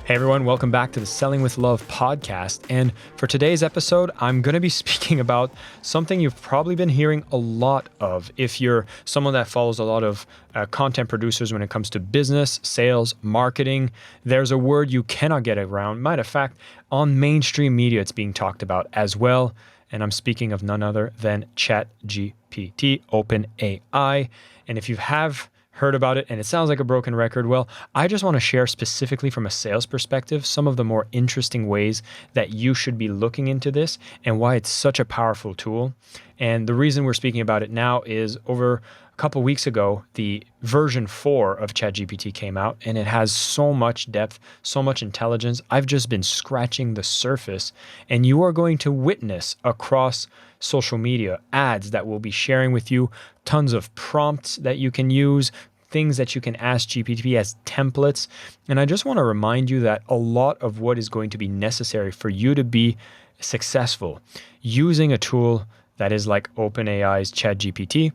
Hey everyone, welcome back to the Selling with Love podcast. And for today's episode, I'm going to be speaking about something you've probably been hearing a lot of if you're someone that follows a lot of content producers when it comes to business, sales, marketing. There's a word you cannot get around. Matter of fact, on mainstream media, it's being talked about as well. And I'm speaking of none other than ChatGPT, OpenAI. And if you have heard about it and it sounds like a broken record, well, I just want to share specifically from a sales perspective some of the more interesting ways that you should be looking into this and why it's such a powerful tool. And the reason we're speaking about it now is over a couple weeks ago, the version 4 of ChatGPT came out, and it has so much depth, so much intelligence. I've just been scratching the surface, and you are going to witness across social media ads that we'll be sharing with you, tons of prompts that you can use, things that you can ask GPT as templates. And I just want to remind you that a lot of what is going to be necessary for you to be successful using a tool that is like OpenAI's ChatGPT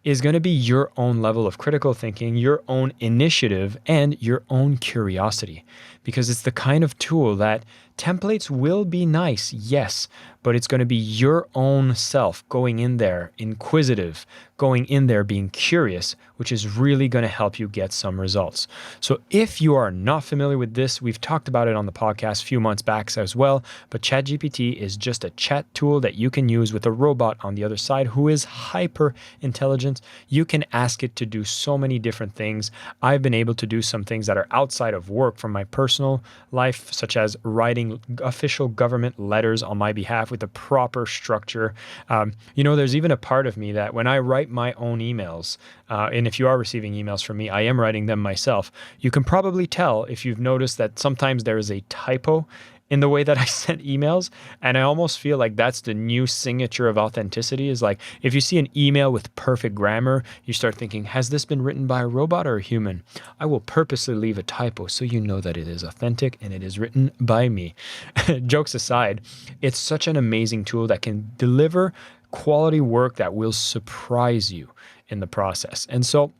is going to be your own level of critical thinking, your own initiative, and your own curiosity. Because it's the kind of tool that templates will be nice, yes, but it's going to be your own self going in there, inquisitive, going in there being curious, which is really going to help you get some results. So if you are not familiar with this, we've talked about it on the podcast a few months back as well, but ChatGPT is just a chat tool that you can use with a robot on the other side who is hyper intelligent. You can ask it to do so many different things. I've been able to do some things that are outside of work from my personal life, such as writing official government letters on my behalf with a proper structure. There's even a part of me that when I write my own emails, and if you are receiving emails from me, I am writing them myself. You can probably tell if you've noticed that sometimes there is a typo in the way that I sent emails. And I almost feel like that's the new signature of authenticity is like, if you see an email with perfect grammar, you start thinking, has this been written by a robot or a human? I will purposely leave a typo so you know that it is authentic and it is written by me. Jokes aside, it's such an amazing tool that can deliver quality work that will surprise you in the process. And so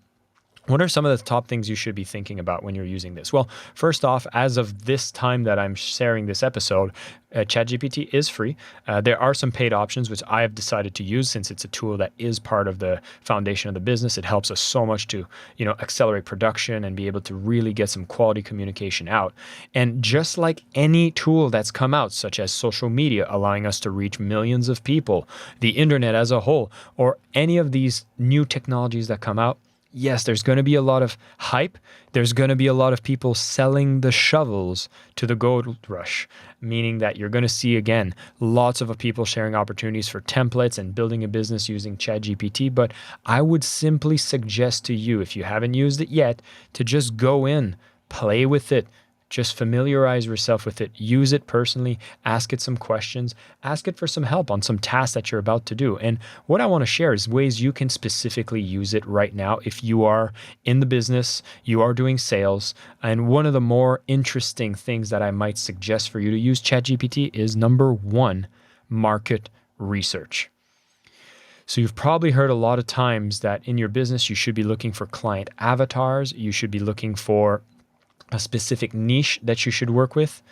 what are some of the top things you should be thinking about when you're using this? Well, first off, as of this time that I'm sharing this episode, ChatGPT is free. There are some paid options, which I have decided to use since it's a tool that is part of the foundation of the business. It helps us so much to, accelerate production and be able to really get some quality communication out. And just like any tool that's come out, such as social media, allowing us to reach millions of people, the internet as a whole, or any of these new technologies that come out, yes, there's going to be a lot of hype. There's going to be a lot of people selling the shovels to the gold rush, meaning that you're going to see, again, lots of people sharing opportunities for templates and building a business using ChatGPT. But I would simply suggest to you, if you haven't used it yet, to just go in, play with it. Just familiarize yourself with it, use it personally, ask it some questions, ask it for some help on some tasks that you're about to do. And what I want to share is ways you can specifically use it right now if you are in the business, you are doing sales. And one of the more interesting things that I might suggest for you to use ChatGPT is number 1, market research. So you've probably heard a lot of times that in your business, you should be looking for client avatars, you should be looking for a specific niche that you should work with.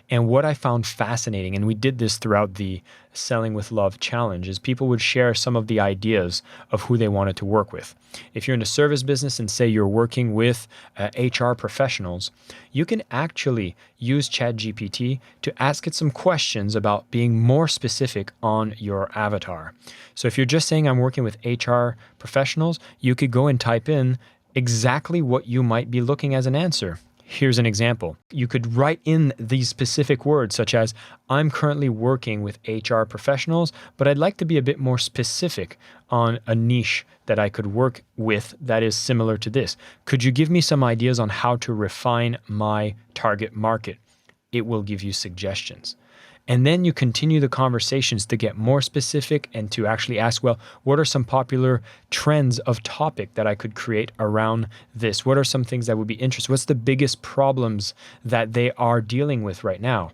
And what I found fascinating, and we did this throughout the Selling with Love challenge, is people would share some of the ideas of who they wanted to work with. If you're in a service business and say you're working with HR professionals, you can actually use ChatGPT to ask it some questions about being more specific on your avatar. So if you're just saying I'm working with HR professionals, you could go and type in exactly what you might be looking as an answer. Here's an example. You could write in these specific words such as, I'm currently working with HR professionals, but I'd like to be a bit more specific on a niche that I could work with that is similar to this. Could you give me some ideas on how to refine my target market? It will give you suggestions. And then you continue the conversations to get more specific and to actually ask, well, what are some popular trends of topic that I could create around this? What are some things that would be interesting? What's the biggest problems that they are dealing with right now?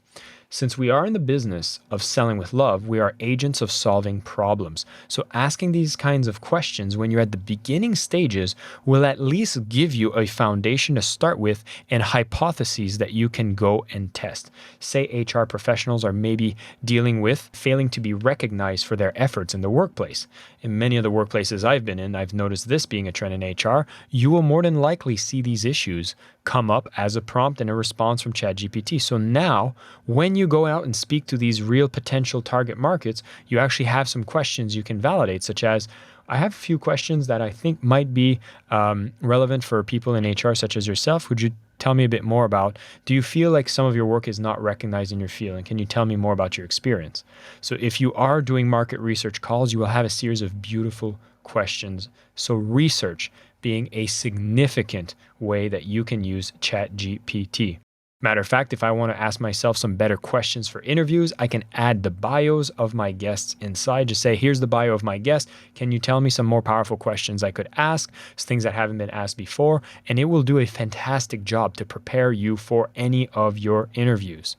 Since we are in the business of selling with love, we are agents of solving problems. So asking these kinds of questions when you're at the beginning stages will at least give you a foundation to start with and hypotheses that you can go and test. Say HR professionals are maybe dealing with failing to be recognized for their efforts in the workplace. In many of the workplaces I've been in, I've noticed this being a trend in HR. You will more than likely see these issues come up as a prompt and a response from ChatGPT. So now, when you go out and speak to these real potential target markets, you actually have some questions you can validate, such as, I have a few questions that I think might be relevant for people in HR, such as yourself. Would you tell me a bit more about, do you feel like some of your work is not recognized in your field? And can you tell me more about your experience? So if you are doing market research calls, you will have a series of beautiful questions. So research being a significant way that you can use ChatGPT. Matter of fact, if I want to ask myself some better questions for interviews, I can add the bios of my guests inside. Just say, here's the bio of my guest. Can you tell me some more powerful questions I could ask, things that haven't been asked before? And it will do a fantastic job to prepare you for any of your interviews.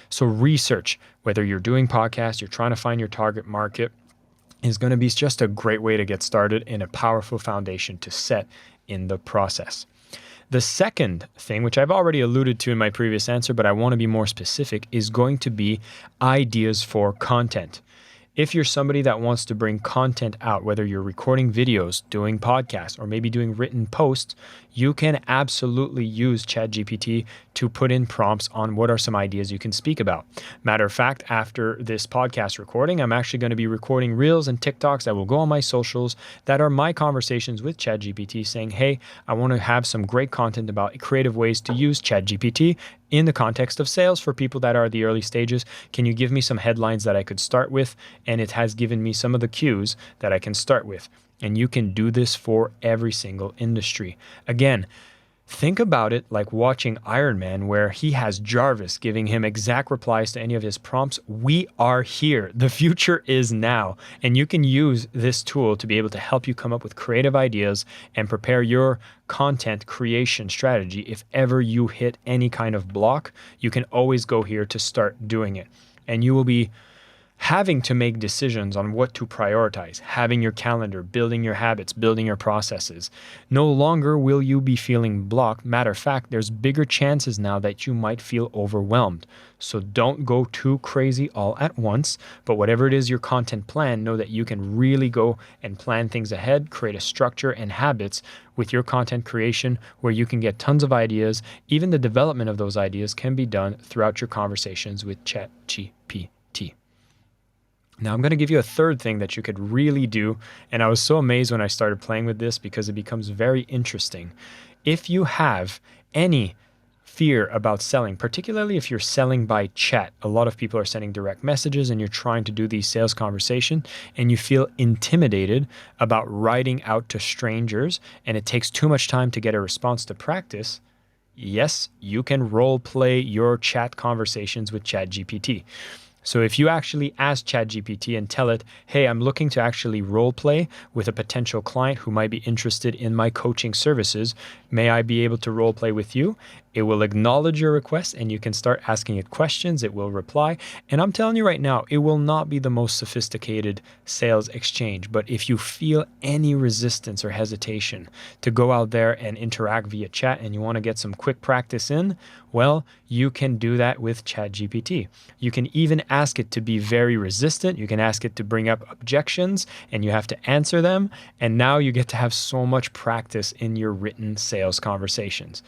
So research, whether you're doing podcasts, you're trying to find your target market, is going to be just a great way to get started and a powerful foundation to set in the process. The second thing, which I've already alluded to in my previous answer, but I want to be more specific, is going to be ideas for content. If you're somebody that wants to bring content out, whether you're recording videos, doing podcasts, or maybe doing written posts, you can absolutely use ChatGPT to put in prompts on what are some ideas you can speak about. Matter of fact, after this podcast recording, I'm actually going to be recording reels and TikToks that will go on my socials that are my conversations with ChatGPT saying, hey, I want to have some great content about creative ways to use ChatGPT in the context of sales for people that are at the early stages. Can you give me some headlines that I could start with? And it has given me some of the cues that I can start with. And you can do this for every single industry. Again, think about it like watching Iron Man, where he has Jarvis giving him exact replies to any of his prompts. We are here. The future is now. And you can use this tool to be able to help you come up with creative ideas and prepare your content creation strategy. If ever you hit any kind of block, you can always go here to start doing it. And you will be having to make decisions on what to prioritize, having your calendar, building your habits, building your processes. No longer will you be feeling blocked. Matter of fact, there's bigger chances now that you might feel overwhelmed. So don't go too crazy all at once, but whatever it is your content plan, know that you can really go and plan things ahead, create a structure and habits with your content creation where you can get tons of ideas. Even the development of those ideas can be done throughout your conversations with ChatGPT. Now, I'm going to give you a third thing that you could really do, and I was so amazed when I started playing with this because it becomes very interesting. If you have any fear about selling, particularly if you're selling by chat, a lot of people are sending direct messages and you're trying to do these sales conversations and you feel intimidated about writing out to strangers and it takes too much time to get a response to practice, yes, you can role play your chat conversations with ChatGPT. So if you actually ask ChatGPT and tell it, hey, I'm looking to actually role play with a potential client who might be interested in my coaching services, may I be able to role play with you? It will acknowledge your request and you can start asking it questions. It will reply. And I'm telling you right now, it will not be the most sophisticated sales exchange. But if you feel any resistance or hesitation to go out there and interact via chat and you want to get some quick practice in, well, you can do that with ChatGPT. You can even ask it to be very resistant. You can ask it to bring up objections and you have to answer them. And now you get to have so much practice in your written sales conversations.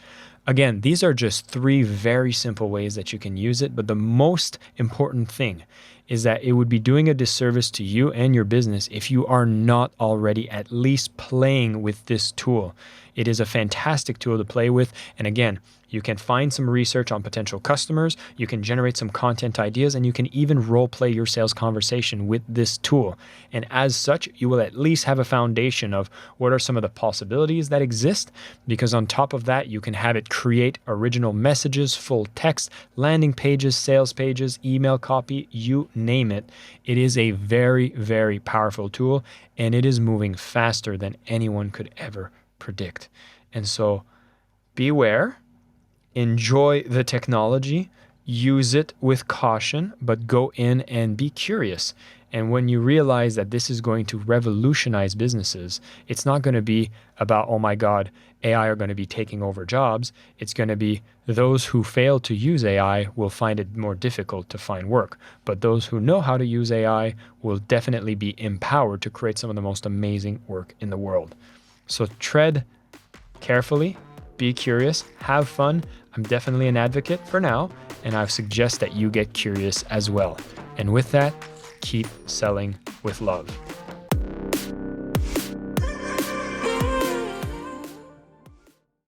Again, these are just 3 very simple ways that you can use it, but the most important thing is that it would be doing a disservice to you and your business if you are not already at least playing with this tool. It is a fantastic tool to play with, and again, you can find some research on potential customers, you can generate some content ideas, and you can even role play your sales conversation with this tool. And as such, you will at least have a foundation of what are some of the possibilities that exist, because on top of that, you can have it create original messages, full text, landing pages, sales pages, email copy, you name it. It is a very, very powerful tool, and it is moving faster than anyone could ever predict. And so beware. Enjoy the technology, use it with caution, but go in and be curious. And when you realize that this is going to revolutionize businesses, it's not going to be about, oh my God, AI are going to be taking over jobs. It's going to be those who fail to use AI will find it more difficult to find work. But those who know how to use AI will definitely be empowered to create some of the most amazing work in the world. So tread carefully, be curious, have fun. I'm definitely an advocate for now, and I suggest that you get curious as well. And with that, keep selling with love.